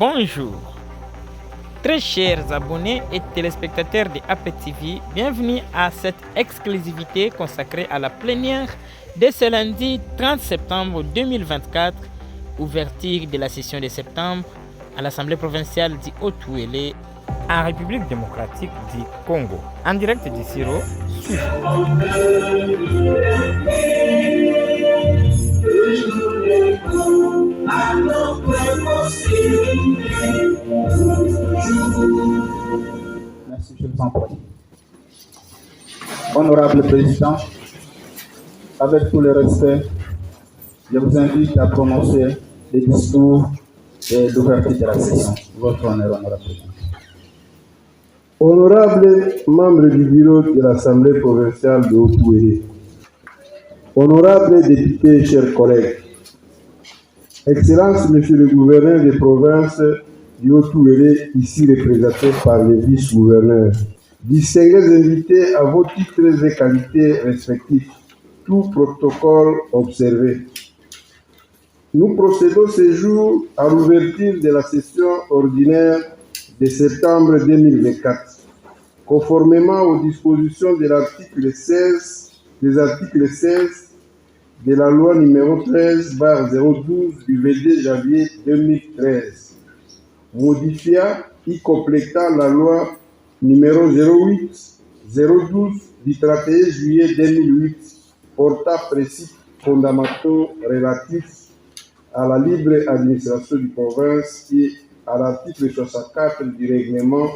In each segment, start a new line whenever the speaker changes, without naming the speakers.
Bonjour, très chers abonnés et téléspectateurs de APTV, bienvenue à cette exclusivité consacrée à la plénière de ce lundi 30 septembre 2024, ouverture de la session de septembre à l'Assemblée provinciale du Haut-Touélé en République démocratique du Congo. En direct du Siro,
Merci, je vous en prie. Honorable Président, avec tout le respect, je vous invite à prononcer les discours d'ouverture de la session. Votre honneur, honorable Président.
Honorables membres du bureau de l'Assemblée provinciale de Haut-Touélé, honorables députés, chers collègues, Excellences, Monsieur le gouverneur des provinces du Haut-Touélé, ici représenté par les vice-gouverneurs, distingués invités à vos titres et qualités respectifs, tout protocole observé. Nous procédons ce jour à l'ouverture de la session ordinaire de septembre 2024, conformément aux dispositions de l'article 16, des articles 16 de la loi numéro 13/012 du 22 janvier 2013, modifiant et complétant la loi numéro 08/012 du 31 juillet 2008 portant principes fondamentaux relatifs à la libre administration du province et à l'article 64 du règlement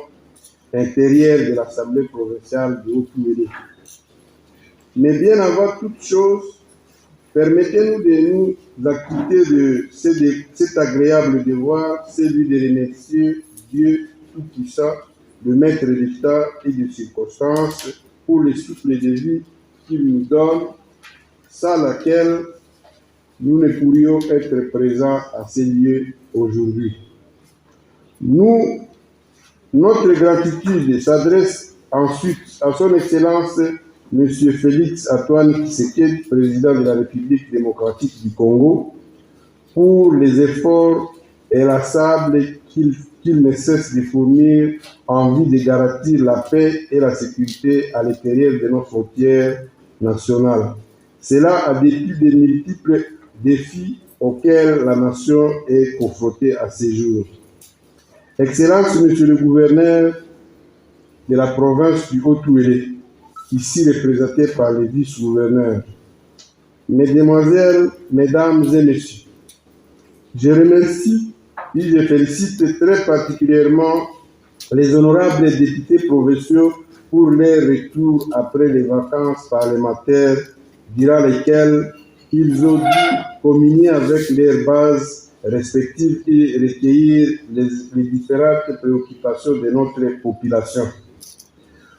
intérieur de l'Assemblée provinciale de Haut-Touélé. Mais bien avant toute chose, permettez-nous de nous acquitter de cet agréable devoir, celui de remercier Dieu Tout-Puissant, le Maître d'État et de circonstances, pour le souffle de vie qu'il nous donne, sans laquelle nous ne pourrions être présents à ces lieux aujourd'hui. Notre gratitude s'adresse ensuite à son Excellence M. Félix Antoine Tshisekedi, président de la République démocratique du Congo, pour les efforts inlassables qu'il ne cesse de fournir en vue de garantir la paix et la sécurité à l'intérieur de nos frontières nationales. Cela a dépit des multiples défis auxquels la nation est confrontée à ces jours. Excellence, Monsieur le gouverneur de la province du Haut-Touélé, ici représenté par les vice-gouverneurs, Mesdemoiselles, Mesdames et Messieurs, je remercie et je félicite très particulièrement les honorables députés provinciaux pour leur retour après les vacances parlementaires durant lesquelles ils ont dû communier avec leurs bases respectives et recueillir les différentes préoccupations de notre population.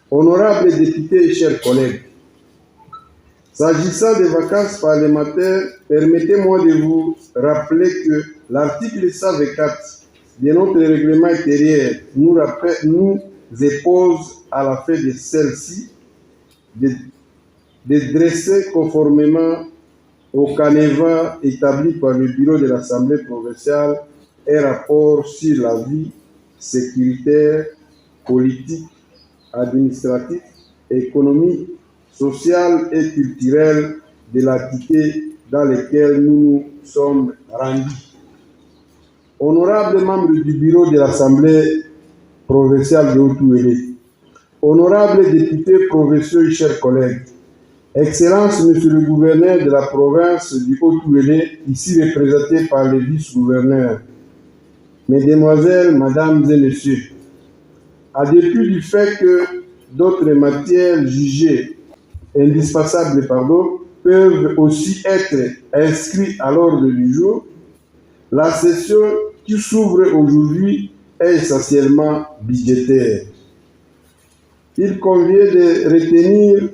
Honorables députés et chers collègues, s'agissant des vacances parlementaires, permettez-moi de vous rappeler que l'article 124 de notre règlement intérieur nous impose à la fin de celle-ci de dresser conformément au canevas établi par le bureau de l'Assemblée provinciale un rapport sur la vie sécuritaire, politique, administrative, économique, sociale et culturelle de l'entité dans laquelle nous nous sommes rendus. Honorables membres du bureau de l'Assemblée provinciale de Haut-Touélé, honorables députés provinciaux et chers collègues, Excellence, Monsieur le gouverneur de la province du Haut-Touélé, ici représenté par les vice-gouverneurs, Mesdemoiselles, Mesdames et Messieurs, à dépit du fait que d'autres matières jugées indispensables peuvent aussi être inscrites à l'ordre du jour, la session qui s'ouvre aujourd'hui est essentiellement budgétaire. Il convient de retenir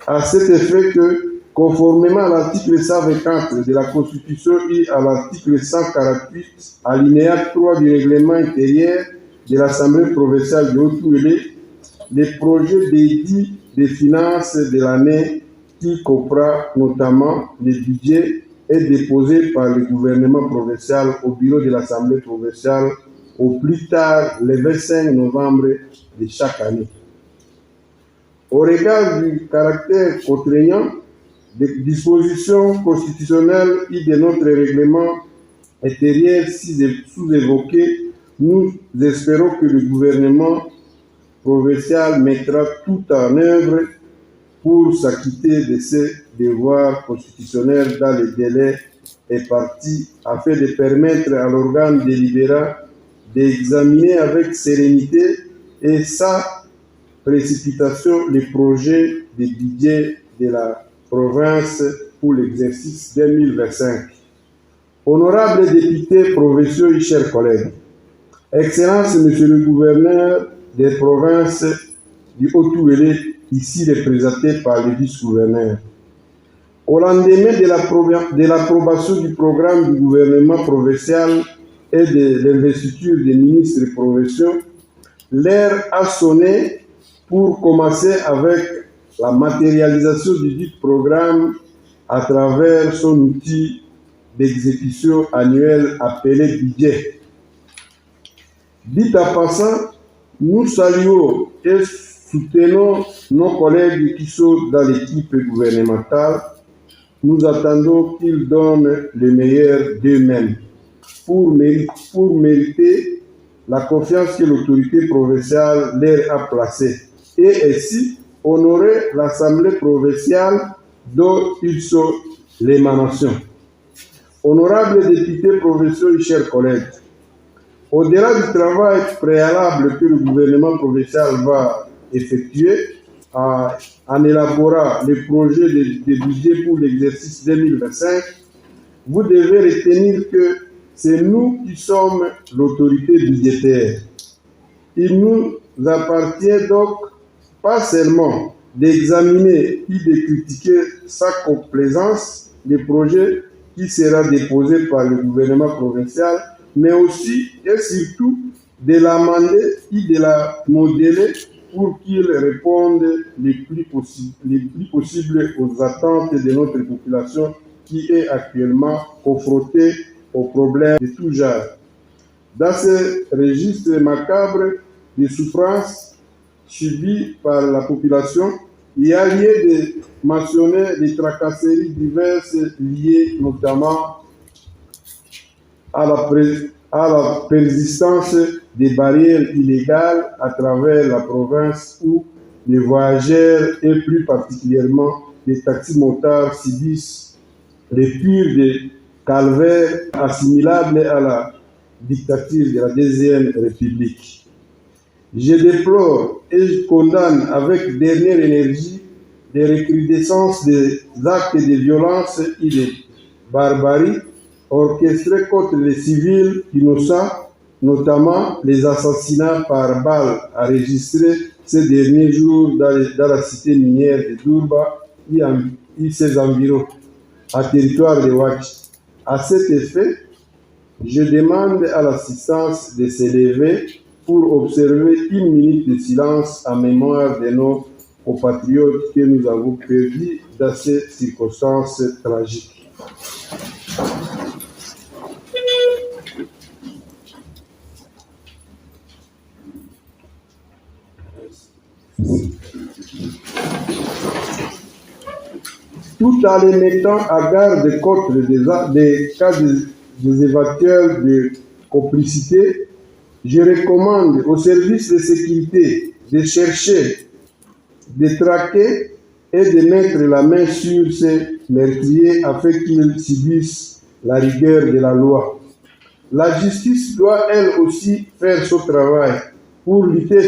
à cet effet que, conformément à l'article 124 de la Constitution et à l'article 148, alinéa 3 du règlement intérieur de l'Assemblée provinciale de Haut-Touélé, les projets dédits des finances de l'année qui comprend notamment les budgets est déposée par le gouvernement provincial au bureau de l'Assemblée provinciale au plus tard le 25 novembre de chaque année. Au regard du caractère contraignant des dispositions constitutionnelles et de notre règlement intérieur sous-évoqué, nous espérons que le gouvernement provincial mettra tout en œuvre pour s'acquitter de ses devoirs constitutionnels dans les délais impartis afin de permettre à l'organe délibérant d'examiner avec sérénité et sans précipitation les projets de budget de la province pour l'exercice 2025. Honorables députés provinciaux et chers collègues, Excellences, Monsieur le gouverneur des provinces du Haut-Touélé, ici représenté par le vice-gouverneur. Au lendemain de l'approbation du programme du gouvernement provincial et de l'investiture des ministres provinciaux, l'heure a sonné pour commencer avec la matérialisation du dit programme à travers son outil d'exécution annuel appelé budget. Dit en passant, nous saluons et soutenons nos collègues qui sont dans l'équipe gouvernementale. Nous attendons qu'ils donnent le meilleur d'eux-mêmes pour mériter la confiance que l'autorité provinciale leur a placée et ainsi honorer l'Assemblée provinciale dont ils sont l'émanation. Honorables députés provinciaux et chers collègues, au-delà du travail préalable que le gouvernement provincial va effectuer en élaborant le projet de budget pour l'exercice 2025, vous devez retenir que c'est nous qui sommes l'autorité budgétaire. Il nous appartient donc pas seulement d'examiner et de critiquer sans complaisance les projets qui sera déposé par le gouvernement provincial, mais aussi et surtout de l'amender et de la modeler pour qu'il réponde le plus possible aux attentes de notre population qui est actuellement confrontée aux problèmes de tout genre. Dans ce registre macabre de souffrances subies par la population, il y a lieu de mentionner les tracasseries diverses liées notamment à la persistance des barrières illégales à travers la province où les voyageurs et plus particulièrement les taxis-motards subissent les purs de calvaires assimilables à la dictature de la Deuxième République. Je déplore et je condamne avec dernière énergie les recrudescences des actes de violence et de barbarie orchestrés contre les civils innocents, notamment les assassinats par balles enregistrés ces derniers jours dans la cité minière de Dourba et ses environs, à territoire de Ouachi. À cet effet, je demande à l'assistance de s'élever pour observer une minute de silence en mémoire de nos compatriotes que nous avons perdus dans ces circonstances tragiques. Tout en les mettant à garde contre des cas des éventuels de complicité, je recommande aux services de sécurité de chercher, de traquer et de mettre la main sur ces meurtriers afin qu'ils subissent la rigueur de la loi. La justice doit elle aussi faire son travail pour lutter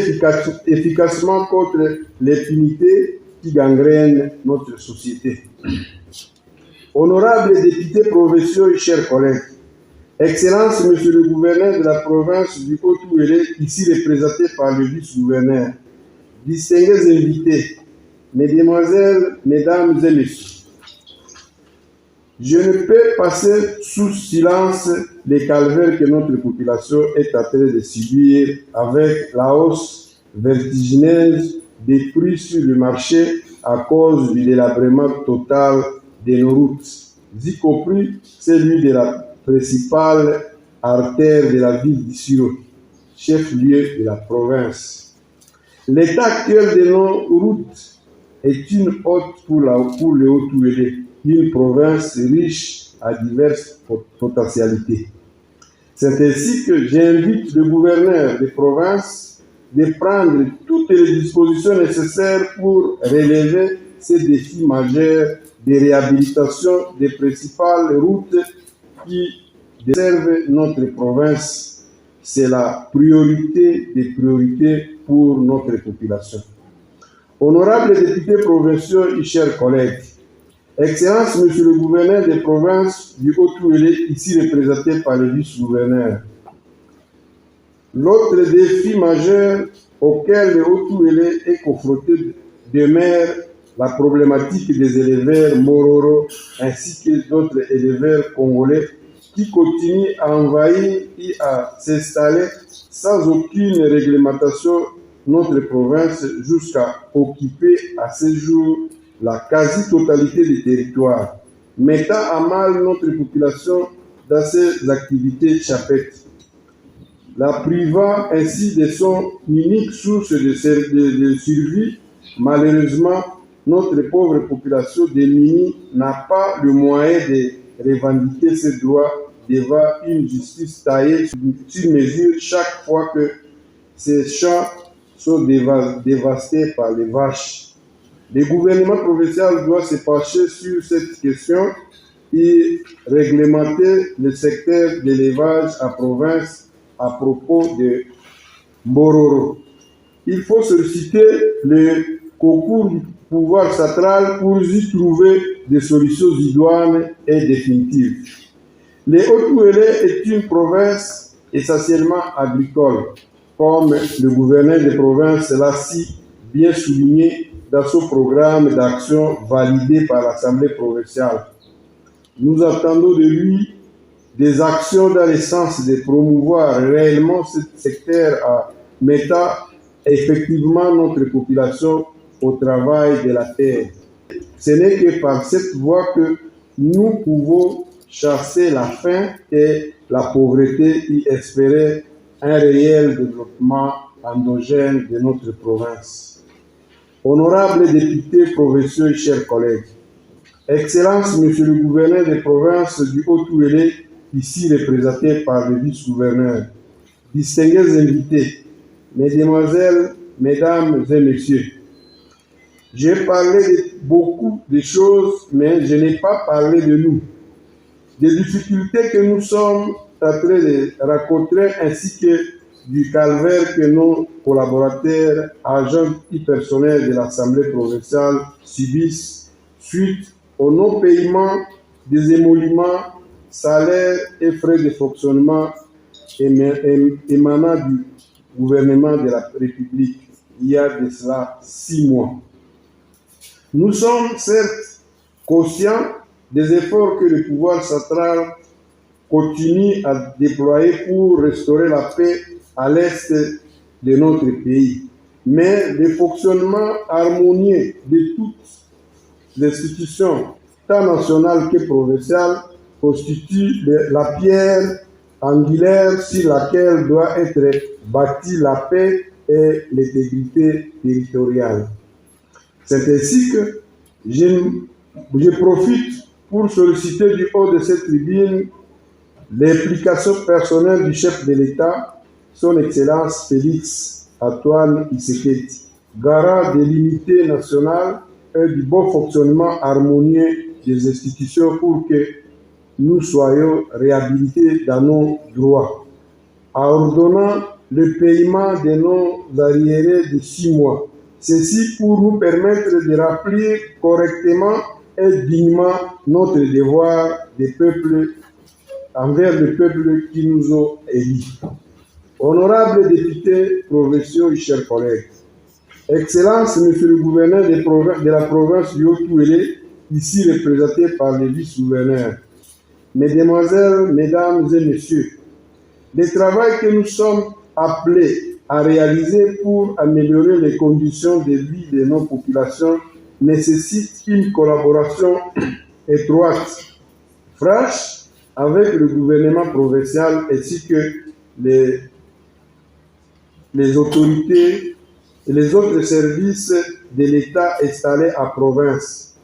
efficacement contre l'impunité qui gangrène notre société. Honorables députés provinciaux et chers collègues, Excellences, Monsieur le gouverneur de la province du Haut-Touélé, ici représenté par le vice-gouverneur, distingués invités, Mesdemoiselles, Mesdames et Messieurs, je ne peux passer sous silence les calvaires que notre population est en train de subir avec la hausse vertigineuse des prix sur le marché à cause du délabrement total de nos routes, y compris celui de la principale artère de la ville d'Issiro, chef-lieu de la province. L'état actuel de nos routes est une hôte pour le Haut-Touélé, une province riche à diverses potentialités. C'est ainsi que j'invite le gouverneur des provinces de prendre toutes les dispositions nécessaires pour relever ces défis majeurs de réhabilitation des principales routes qui desservent notre province. C'est la priorité des priorités pour notre population. Honorables députés provinciaux et chers collègues, Excellence, Monsieur le gouverneur des provinces du Haut-Touélé, ici représenté par le vice-gouverneur. L'autre défi majeur auquel le Haut-Touélé est confronté demeure la problématique des éleveurs Mororo ainsi que d'autres éleveurs congolais qui continuent à envahir et à s'installer sans aucune réglementation notre province jusqu'à occuper à ce jour la quasi-totalité du territoire, mettant à mal notre population dans ses activités champêtres, la privant ainsi de son unique source de survie. Malheureusement, notre pauvre population démunie n'a pas le moyen de revendiquer ses droits devant une justice taillée sur mesure chaque fois que ces champs sont dévastés par les vaches. Le gouvernement provincial doit se pencher sur cette question et réglementer le secteur d'élevage en province à propos de Mororo. Il faut solliciter le concours du pouvoir central pour y trouver des solutions idoines et définitives. Le Haut-Touélé est une province essentiellement agricole, comme le gouverneur de province l'a si bien souligné dans son programme d'action validé par l'Assemblée provinciale. Nous attendons de lui des actions dans le sens de promouvoir réellement ce secteur en mettant effectivement notre population au travail de la terre. Ce n'est que par cette voie que nous pouvons chasser la faim et la pauvreté et espérer un réel développement endogène de notre province. Honorables députés provinciaux et chers collègues, Excellence, Monsieur le gouverneur des provinces du Haut-Touélé, ici représenté par le vice-gouverneur, distingués invités, Mesdemoiselles, Mesdames et Messieurs, j'ai parlé de beaucoup de choses, mais je n'ai pas parlé de nous, des difficultés que nous sommes en train de rencontrer ainsi que du calvaire que nos collaborateurs, agents et personnels de l'Assemblée provinciale subissent suite au non-paiement des émoluments, salaires et frais de fonctionnement émanant du gouvernement de la République il y a de cela 6 mois. Nous sommes certes conscients des efforts que le pouvoir central continue à déployer pour restaurer la paix à l'est de notre pays. Mais le fonctionnement harmonieux de toutes les institutions, tant nationales que provinciales, constitue la pierre angulaire sur laquelle doit être bâtie la paix et l'intégrité territoriale. C'est ainsi que je profite pour solliciter du haut de cette tribune l'implication personnelle du chef de l'État, son Excellence Félix Antoine Tshisekedi, garant de l'unité nationale et du bon fonctionnement harmonieux des institutions pour que nous soyons réhabilités dans nos droits, en ordonnant le paiement de nos arriérés de 6 mois. Ceci pour nous permettre de remplir correctement et dignement notre devoir de peuple envers le peuple qui nous a élus. Honorables députés provinciaux et chers collègues, Excellence, Monsieur le gouverneur de la province du Haut-Touélé, ici représenté par le vice-gouverneur, Mesdemoiselles, Mesdames et Messieurs, le travail que nous sommes appelés à réaliser pour améliorer les conditions de vie de nos populations nécessite une collaboration étroite franche avec le gouvernement provincial ainsi que les autorités et les autres services de l'État installés à province.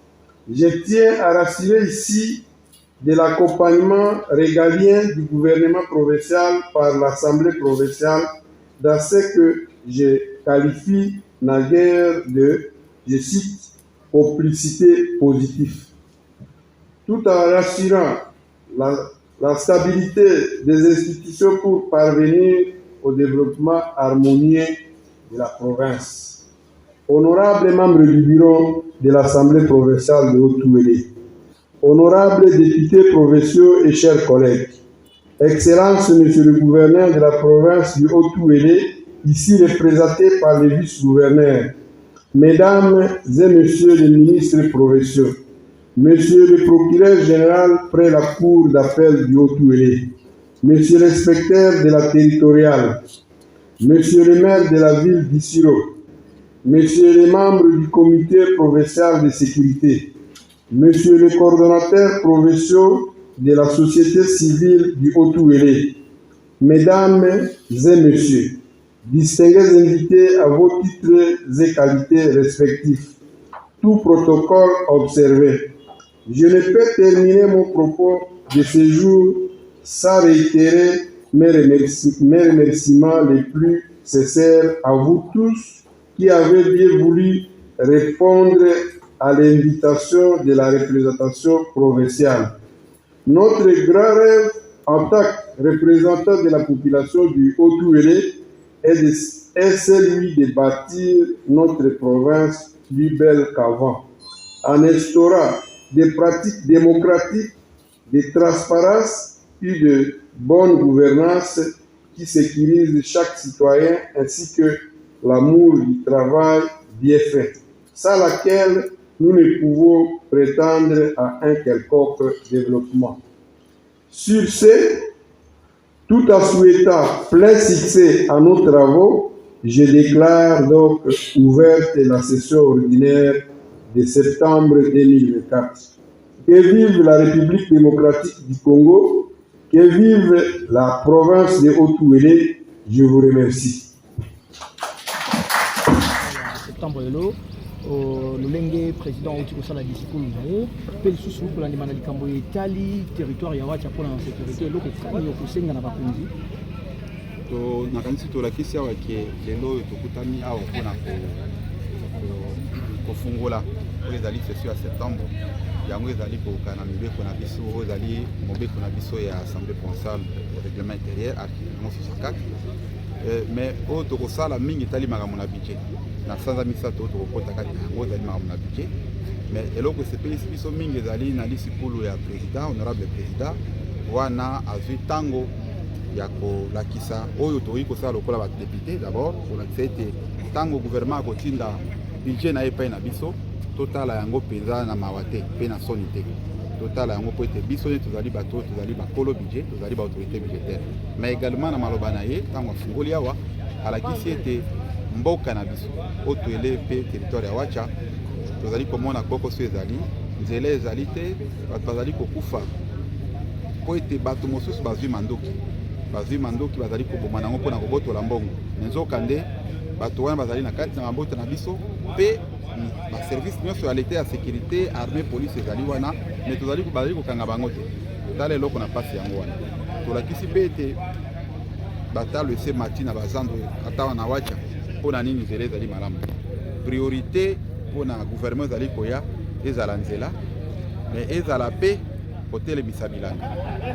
Je tiens à rassurer ici de l'accompagnement régalien du gouvernement provincial par l'Assemblée provinciale dans ce que je qualifie naguère de, je cite, complicité positive. Tout en rassurant la stabilité des institutions pour parvenir au développement harmonieux de la province. Honorables membres du bureau de l'Assemblée provinciale de Haut-Touélé, honorables députés provinciaux et chers collègues, Excellences, Monsieur le gouverneur de la province du Haut-Touélé, ici représenté par les vice-gouverneurs, Mesdames et Messieurs les ministres provinciaux, Monsieur le procureur général près la cour d'appel du Haut-Touélé, Monsieur l'inspecteur de la territoriale, Monsieur le maire de la ville d'Issiro, Monsieur les membres du comité provincial de sécurité, Monsieur le coordonnateur provincial de la société civile du Haut-Touélé, Mesdames et Messieurs, distingués invités à vos titres et qualités respectifs, tout protocole observé. Je ne peux terminer mon propos de ce jour sans réitérer mes remerciements les plus sincères à vous tous qui avez bien voulu répondre à l'invitation de la représentation provinciale. Notre grand rêve en tant que représentant de la population du Haut-Touélé est celui de bâtir notre province plus belle qu'avant, en instaurant des pratiques démocratiques, de transparence et de bonne gouvernance qui sécurisent chaque citoyen ainsi que l'amour du travail bien fait, sans laquelle nous ne pouvons prétendre à un quelconque développement. Sur ce, tout en souhaitant plein succès à nos travaux, je déclare donc ouverte la session ordinaire de septembre 2024. Que vive la République démocratique du Congo, que vive la province de Haut-Touélé, je vous remercie.
Septembre lolenge président oti kosala discours naye mpe lisusu kolandima na likambo etali territoire ya wacha mpona sécurité eloko kani yokosenga na bakonzi
nakanisi tolakisi awa ke lelo oyo tokutami awa mpona kofungola oyo ezali session ya septembre yango ezali koka na mibeko na biso oyo ezali mobeko na biso ya assemblée provinciale règlement intérieur article 64 mais oyo tokosala mingi etali makambo na budget na sanza misato tokokota kati na yango ezali makambo na budget mais eloko esepelisi biso mingi ezali na lisikulu ya président honorable président wana azwi ntango ya kolakisa oyo tokoki kosala lokola badepute d'abord kolakisa ete ntango gouvernement akotinda budget na ye epai na biso totala yango mpenza na mawa te mpe na soni te totala yango mpo ete biso nde tozali bato tozali bakolo budget tozali baautorité budgétaire mais également na maloba na ye ntango afungoli awa alakisi ete mboka na biso oyo Touélé mpe territoire ya wacha tozali komona kokoso ezali nzela ezali te bato bazali kokufa mpo ete bato mosusu bazwi mandoki bazali koboma nango mpona kobotola mbongo me nzoka nde bato wana bazali na kati na mabota na biso mpe baservice nyonso ya leta ya sécurité armée police ezali wana me bazali kokanga bango te tala eloko na mpasi yango wana tolakisi mpe ete batalo ese mati na bazando ata wana wacha mpona nini nzela ezali malamu priorité mpona gouvernement ezali koya ezala nzela me ezala mpe kotelemisa bilanga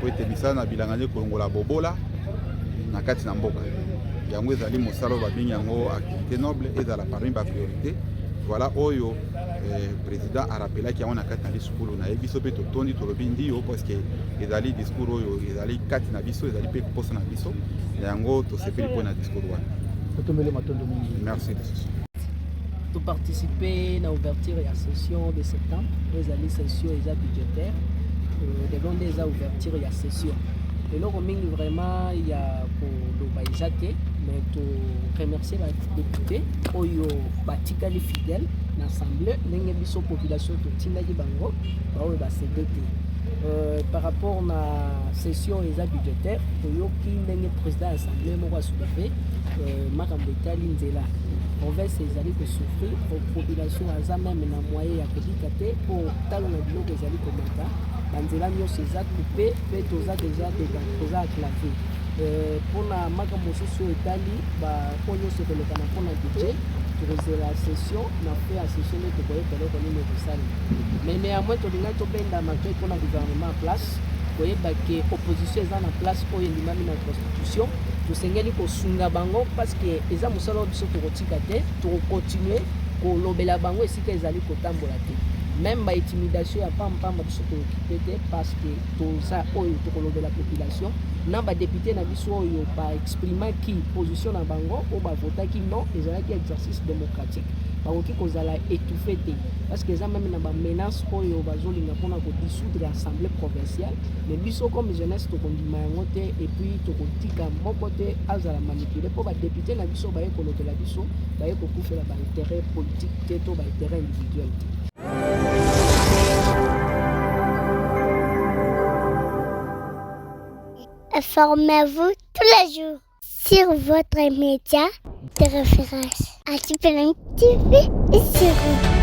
po ete misala na bilanga nde kolongola bobola na kati na mboka yango ezali mosala oyo babengi yango activité noble ezala parmi bapriorité voilà oyo président arapelaki yango na kati na discours na ye biso mpe totondi tolobi ndio parceke ezali discours oyo ezali kati na biso ezali mpe koposa na biso yango tosepeli mpo na discours wana. Merci.
Pour participer à l'ouverture de la session de septembre, nous avons une session budgétaire, devant des ouvertures de la session. Et là, vraiment, il y a pour le mais pour remercier les députés, les fidèles, l'Assemblée, les populations qui sont là, par rapport à la session budgétaire, le président de l'Assemblée a soulevé makambo etali nzela province ezali kosouffrir population aza même na moyen ya kobika te mpo talo na biloko ezali komata banzela nyonso eza coupe mpe toza deja toza aclavé mpona makambo mosusu oyo etali po nyonso ekolekana mpona budget tokozela session na fe ya session nde tokoyeba eloko nini ekosala mais néanmoins tolingai tobenda makei mpona gouvernement en place koyeba ke opposition eza na place oyo endimami na constitution tosengeli kosunga bango parce que eza mosala oyo biso tokotika te tokokontinue kolobela bango esika ezali kotambola te même baintimidation ya pampamba biso tokokipe te parce que toza oyo tokolobela population na badepute na biso oyo baexprimaki position na bango oyo bavotaki non ezalaki exercice démocratique bakoki kozala étouffé te parce que eza même na bamenace oyo bazolinga mpona kodissoudre assemblée provinciale mais biso comme jeunesse tokondima yango te et puis tokotika moko te azala manipulé mpo badepute na biso baye kolobela biso baye kokufela baintérêt politique te to baintérêt individuel te.
Informez-vous tous les jours sur votre média de référence. ATPLM TV et sur vous.